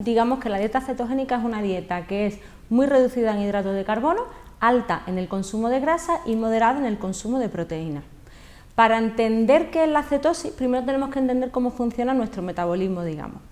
Digamos que la dieta cetogénica es una dieta que es muy reducida en hidratos de carbono, alta en el consumo de grasa y moderada en el consumo de proteínas. Para entender qué es la cetosis, primero tenemos que entender cómo funciona nuestro metabolismo, digamos.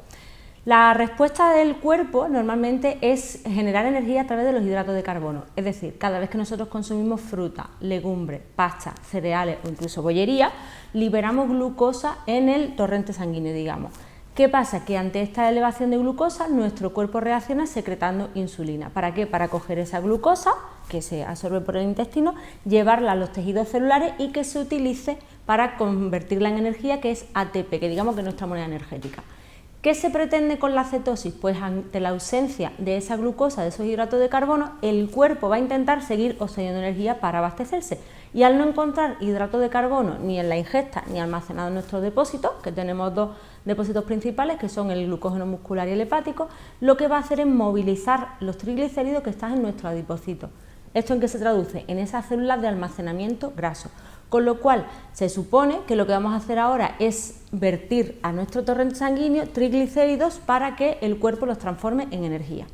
La respuesta del cuerpo normalmente es generar energía a través de los hidratos de carbono, es decir, cada vez que nosotros consumimos fruta, legumbres, pasta, cereales o incluso bollería, liberamos glucosa en el torrente sanguíneo, digamos. ¿Qué pasa? Que ante esta elevación de glucosa nuestro cuerpo reacciona secretando insulina. ¿Para qué? Para coger esa glucosa que se absorbe por el intestino, llevarla a los tejidos celulares y que se utilice para convertirla en energía, que es ATP, que digamos que es nuestra moneda energética. ¿Qué se pretende con la cetosis? Pues ante la ausencia de esa glucosa, de esos hidratos de carbono, el cuerpo va a intentar seguir obteniendo energía para abastecerse. Y al no encontrar hidratos de carbono ni en la ingesta ni almacenado en nuestros depósitos, que tenemos dos depósitos principales, que son el glucógeno muscular y el hepático, lo que va a hacer es movilizar los triglicéridos que están en nuestros adipocitos. ¿Esto en qué se traduce? En esas células de almacenamiento graso. Con lo cual, se supone que lo que vamos a hacer ahora es vertir a nuestro torrente sanguíneo triglicéridos para que el cuerpo los transforme en energía.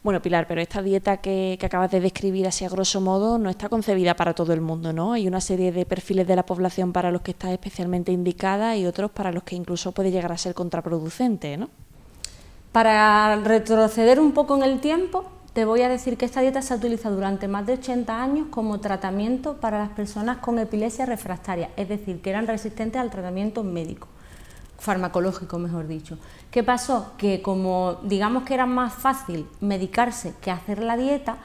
Bueno, Pilar, pero esta dieta que acabas de describir así a grosso modo no está concebida para todo el mundo, ¿no? Hay una serie de perfiles de la población para los que está especialmente indicada y otros para los que incluso puede llegar a ser contraproducente, ¿no? Para retroceder un poco en el tiempo, te voy a decir que esta dieta se ha utilizado durante más de 80 años como tratamiento para las personas con epilepsia refractaria, es decir, que eran resistentes al tratamiento médico, farmacológico mejor dicho. ¿Qué pasó? Que como digamos que era más fácil medicarse que hacer la dieta,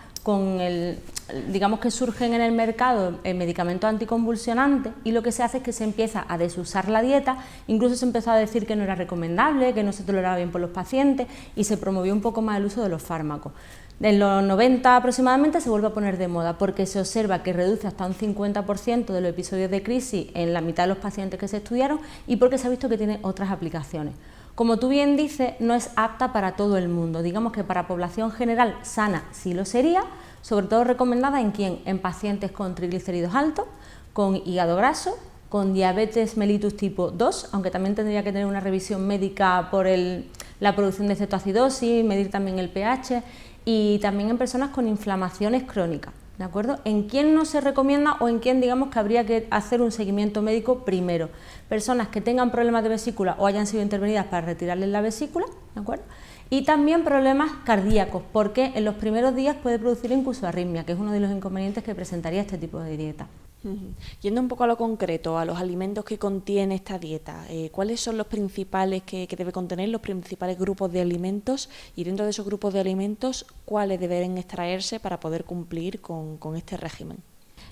digamos que surgen en el mercado medicamentos anticonvulsionantes y lo que se hace es que se empieza a desusar la dieta, incluso se empezó a decir que no era recomendable, que no se toleraba bien por los pacientes y se promovió un poco más el uso de los fármacos. En los 90 aproximadamente se vuelve a poner de moda porque se observa que reduce hasta un 50% de los episodios de crisis en la mitad de los pacientes que se estudiaron y porque se ha visto que tiene otras aplicaciones. Como tú bien dices, no es apta para todo el mundo, digamos que para población general sana sí lo sería, sobre todo recomendada en quién, en pacientes con triglicéridos altos, con hígado graso, con diabetes mellitus tipo 2, aunque también tendría que tener una revisión médica por la producción de cetoacidosis, medir también el pH, y también en personas con inflamaciones crónicas, ¿de acuerdo? ¿En quién no se recomienda o en quién digamos que habría que hacer un seguimiento médico primero? Personas que tengan problemas de vesícula o hayan sido intervenidas para retirarles la vesícula, ¿de acuerdo? Y también problemas cardíacos, porque en los primeros días puede producir incluso arritmia, que es uno de los inconvenientes que presentaría este tipo de dieta. Yendo un poco a lo concreto, a los alimentos que contiene esta dieta, ¿cuáles son los principales que debe contener, los principales grupos de alimentos? Y dentro de esos grupos de alimentos, ¿cuáles deben extraerse para poder cumplir con este régimen?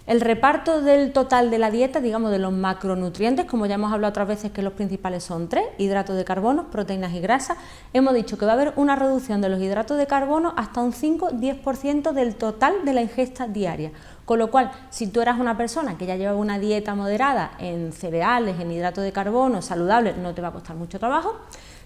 El reparto del total de la dieta, digamos de los macronutrientes, como ya hemos hablado otras veces que los principales son 3, hidratos de carbono, proteínas y grasas, hemos dicho que va a haber una reducción de los hidratos de carbono hasta un 5-10% del total de la ingesta diaria. Con lo cual, si tú eras una persona que ya lleva una dieta moderada en cereales, en hidratos de carbono, saludable, no te va a costar mucho trabajo.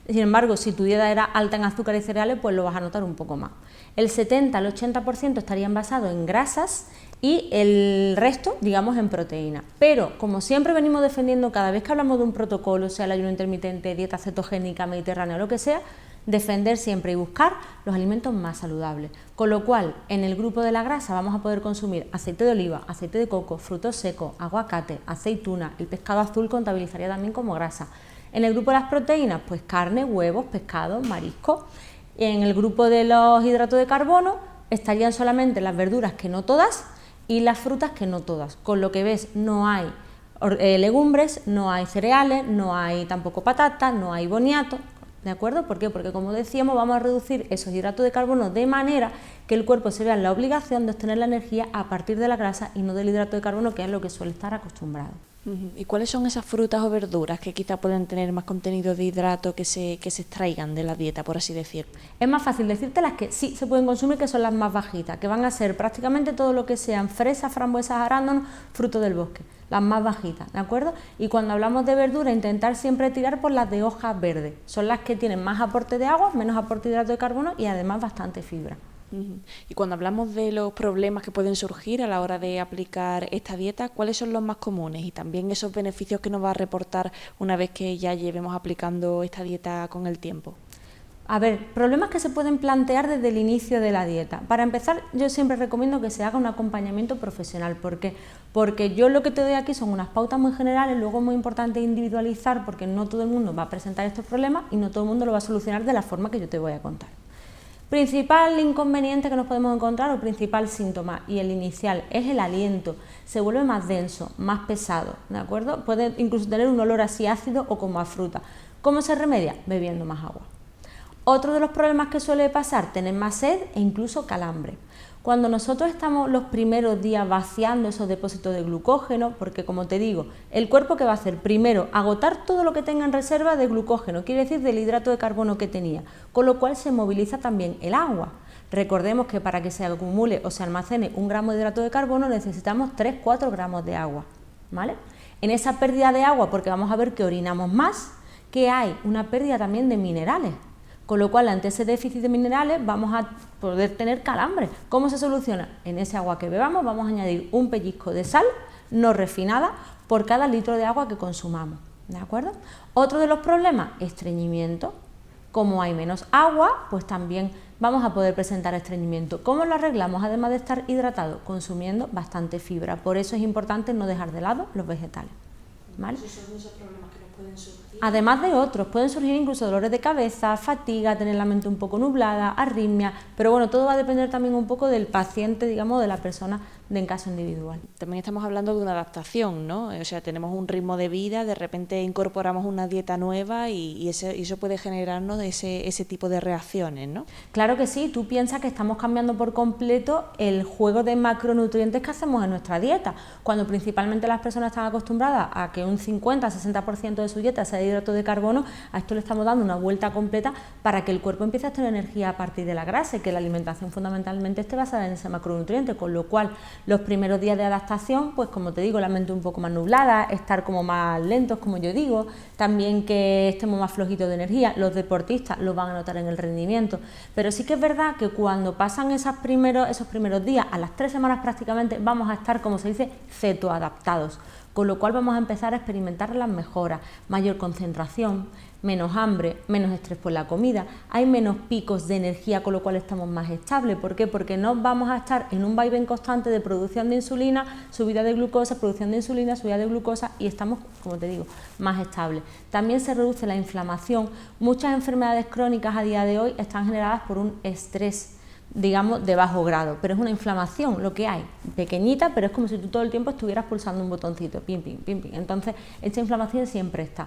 Sin embargo, si tu dieta era alta en azúcar y cereales, pues lo vas a notar un poco más. El 70 al 80% estarían basados en grasas y el resto, digamos, en proteína. Pero, como siempre venimos defendiendo, cada vez que hablamos de un protocolo, sea el ayuno intermitente, dieta cetogénica, mediterránea o lo que sea, defender siempre y buscar los alimentos más saludables. Con lo cual, en el grupo de la grasa vamos a poder consumir aceite de oliva, aceite de coco, frutos secos, aguacate, aceituna, el pescado azul contabilizaría también como grasa. En el grupo de las proteínas, pues carne, huevos, pescado, marisco. En el grupo de los hidratos de carbono estarían solamente las verduras, que no todas, y las frutas, que no todas. Con lo que ves, no hay legumbres, no hay cereales, no hay tampoco patatas, no hay boniato, ¿de acuerdo? ¿Por qué? Porque como decíamos, vamos a reducir esos hidratos de carbono de manera que el cuerpo se vea en la obligación de obtener la energía a partir de la grasa y no del hidrato de carbono, que es lo que suele estar acostumbrado. ¿Y cuáles son esas frutas o verduras que quizá pueden tener más contenido de hidrato que se extraigan de la dieta, por así decir? Es más fácil decirte las que sí se pueden consumir, que son las más bajitas, que van a ser prácticamente todo lo que sean fresas, frambuesas, arándanos, frutos del bosque, las más bajitas, ¿de acuerdo? Y cuando hablamos de verdura, intentar siempre tirar por las de hojas verdes, son las que tienen más aporte de agua, menos aporte de hidrato de carbono y además bastante fibra. Y cuando hablamos de los problemas que pueden surgir a la hora de aplicar esta dieta, ¿cuáles son los más comunes? Y también esos beneficios que nos va a reportar una vez que ya llevemos aplicando esta dieta con el tiempo. A ver, problemas que se pueden plantear desde el inicio de la dieta. Para empezar, yo siempre recomiendo que se haga un acompañamiento profesional. ¿Por qué? Porque yo lo que te doy aquí son unas pautas muy generales, luego es muy importante individualizar porque no todo el mundo va a presentar estos problemas y no todo el mundo lo va a solucionar de la forma que yo te voy a contar. Principal inconveniente que nos podemos encontrar o principal síntoma, y el inicial, es el aliento. Se vuelve más denso, más pesado, ¿de acuerdo? Puede incluso tener un olor así ácido o como a fruta. ¿Cómo se remedia? Bebiendo más agua. Otro de los problemas que suele pasar, tener más sed e incluso calambre. Cuando nosotros estamos los primeros días vaciando esos depósitos de glucógeno, porque como te digo, el cuerpo ¿qué va a hacer? Primero, agotar todo lo que tenga en reserva de glucógeno, quiere decir del hidrato de carbono que tenía, con lo cual se moviliza también el agua. Recordemos que para que se acumule o se almacene 1 gramo de hidrato de carbono necesitamos 3-4 gramos de agua, ¿vale? En esa pérdida de agua, porque vamos a ver que orinamos más, que hay una pérdida también de minerales. Con lo cual, ante ese déficit de minerales vamos a poder tener calambre. ¿Cómo se soluciona? En ese agua que bebamos vamos a añadir un pellizco de sal no refinada por cada litro de agua que consumamos, ¿de acuerdo? Otro de los problemas, estreñimiento. Como hay menos agua, pues también vamos a poder presentar estreñimiento. ¿Cómo lo arreglamos? Además de estar hidratado, consumiendo bastante fibra. Por eso es importante no dejar de lado los vegetales, ¿vale? ¿Esos son esos problemas que nos pueden surgir? Además de otros, pueden surgir incluso dolores de cabeza, fatiga, tener la mente un poco nublada, arritmia, pero bueno, todo va a depender también un poco del paciente, digamos, de la persona en caso individual. También estamos hablando de una adaptación, ¿no? O sea, tenemos un ritmo de vida, de repente incorporamos una dieta nueva y eso puede generarnos ese tipo de reacciones, ¿no? Claro que sí, tú piensas que estamos cambiando por completo el juego de macronutrientes que hacemos en nuestra dieta, cuando principalmente las personas están acostumbradas a que un 50-60% de su dieta sea de hidrato de carbono, a esto le estamos dando una vuelta completa para que el cuerpo empiece a tener energía a partir de la grasa y que la alimentación fundamentalmente esté basada en ese macronutriente, con lo cual los primeros días de adaptación, pues como te digo, la mente un poco más nublada, estar como más lentos, como yo digo, también que estemos más flojitos de energía, los deportistas lo van a notar en el rendimiento, pero sí que es verdad que cuando pasan esos primeros días, a las 3 semanas prácticamente, vamos a estar, como se dice, cetoadaptados, con lo cual vamos a empezar a experimentar las mejoras, mayor concentración, menos hambre, menos estrés por la comida, hay menos picos de energía, con lo cual estamos más estables. ¿Por qué? Porque no vamos a estar en un vaivén constante de producción de insulina, subida de glucosa, producción de insulina, subida de glucosa y estamos, como te digo, más estables. También se reduce la inflamación. Muchas enfermedades crónicas a día de hoy están generadas por un estrés, digamos, de bajo grado, pero es una inflamación lo que hay, pequeñita, pero es como si tú todo el tiempo estuvieras pulsando un botoncito, pim, pim, pim, pim. Entonces, esta inflamación siempre está.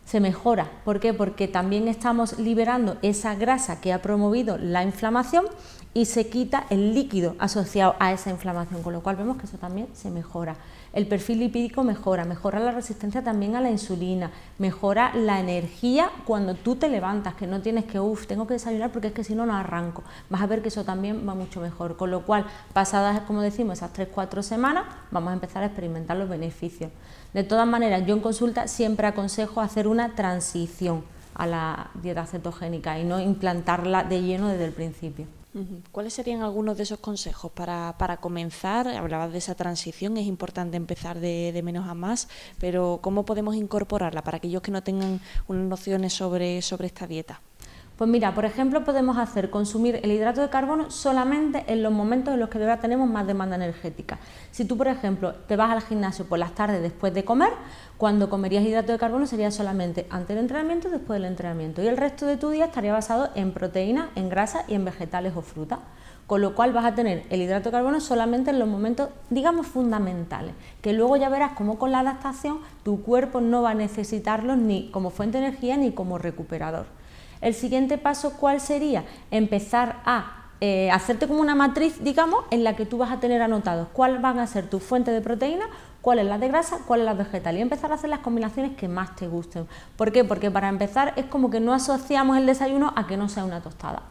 Se mejora, ¿por qué? Porque también estamos liberando esa grasa que ha promovido la inflamación y se quita el líquido asociado a esa inflamación, con lo cual vemos que eso también se mejora. El perfil lipídico mejora la resistencia también a la insulina, mejora la energía cuando tú te levantas, que no tienes que, tengo que desayunar porque es que si no, no arranco. Vas a ver que eso también va mucho mejor, con lo cual, pasadas, como decimos, esas 3-4 semanas, vamos a empezar a experimentar los beneficios. De todas maneras, yo en consulta siempre aconsejo hacer una transición a la dieta cetogénica y no implantarla de lleno desde el principio. ¿Cuáles serían algunos de esos consejos para comenzar? Hablabas de esa transición, es importante empezar de menos a más, pero ¿cómo podemos incorporarla para aquellos que no tengan unas nociones sobre esta dieta? Pues mira, por ejemplo, podemos consumir el hidrato de carbono solamente en los momentos en los que de verdad tenemos más demanda energética. Si tú, por ejemplo, te vas al gimnasio por las tardes después de comer, cuando comerías hidrato de carbono sería solamente antes del entrenamiento y después del entrenamiento. Y el resto de tu día estaría basado en proteínas, en grasas y en vegetales o frutas. Con lo cual vas a tener el hidrato de carbono solamente en los momentos, digamos, fundamentales, que luego ya verás cómo con la adaptación tu cuerpo no va a necesitarlos ni como fuente de energía ni como recuperador. El siguiente paso, ¿cuál sería? Empezar a hacerte como una matriz, digamos, en la que tú vas a tener anotados cuáles van a ser tus fuentes de proteína, cuál es la de grasa, cuál es la vegetal y empezar a hacer las combinaciones que más te gusten. ¿Por qué? Porque para empezar es como que no asociamos el desayuno a que no sea una tostada.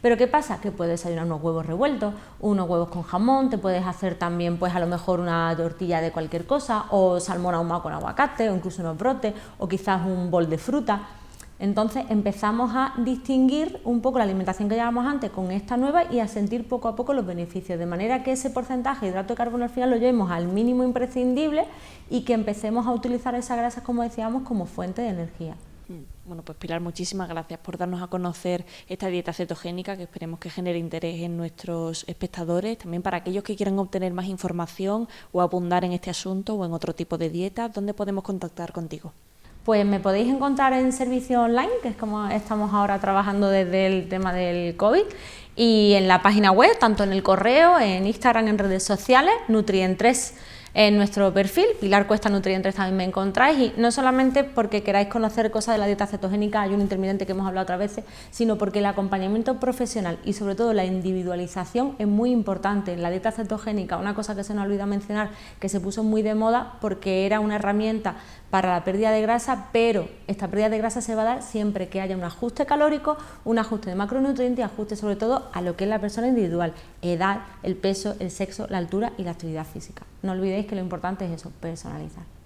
Pero ¿qué pasa? Que puedes desayunar unos huevos revueltos, unos huevos con jamón, te puedes hacer también pues a lo mejor una tortilla de cualquier cosa o salmón ahumado con aguacate o incluso unos brotes o quizás un bol de fruta. Entonces empezamos a distinguir un poco la alimentación que llevábamos antes con esta nueva y a sentir poco a poco los beneficios, de manera que ese porcentaje de hidrato de carbono al final lo llevemos al mínimo imprescindible y que empecemos a utilizar esa grasa, como decíamos, como fuente de energía. Bueno, pues Pilar, muchísimas gracias por darnos a conocer esta dieta cetogénica, que esperemos que genere interés en nuestros espectadores. También para aquellos que quieran obtener más información o abundar en este asunto o en otro tipo de dieta, ¿dónde podemos contactar contigo? Pues me podéis encontrar en servicio online, que es como estamos ahora trabajando desde el tema del COVID, y en la página web, tanto en el correo, en Instagram, en redes sociales, Nutrien3 en nuestro perfil, Pilar Cuesta Nutrien3 también me encontráis, y no solamente porque queráis conocer cosas de la dieta cetogénica, ayuno intermitente que hemos hablado otras veces, sino porque el acompañamiento profesional y sobre todo la individualización es muy importante. En la dieta cetogénica, una cosa que se nos olvida mencionar, que se puso muy de moda porque era una herramienta para la pérdida de grasa, pero esta pérdida de grasa se va a dar siempre que haya un ajuste calórico, un ajuste de macronutrientes y ajuste sobre todo a lo que es la persona individual, edad, el peso, el sexo, la altura y la actividad física. No olvidéis que lo importante es eso, personalizar.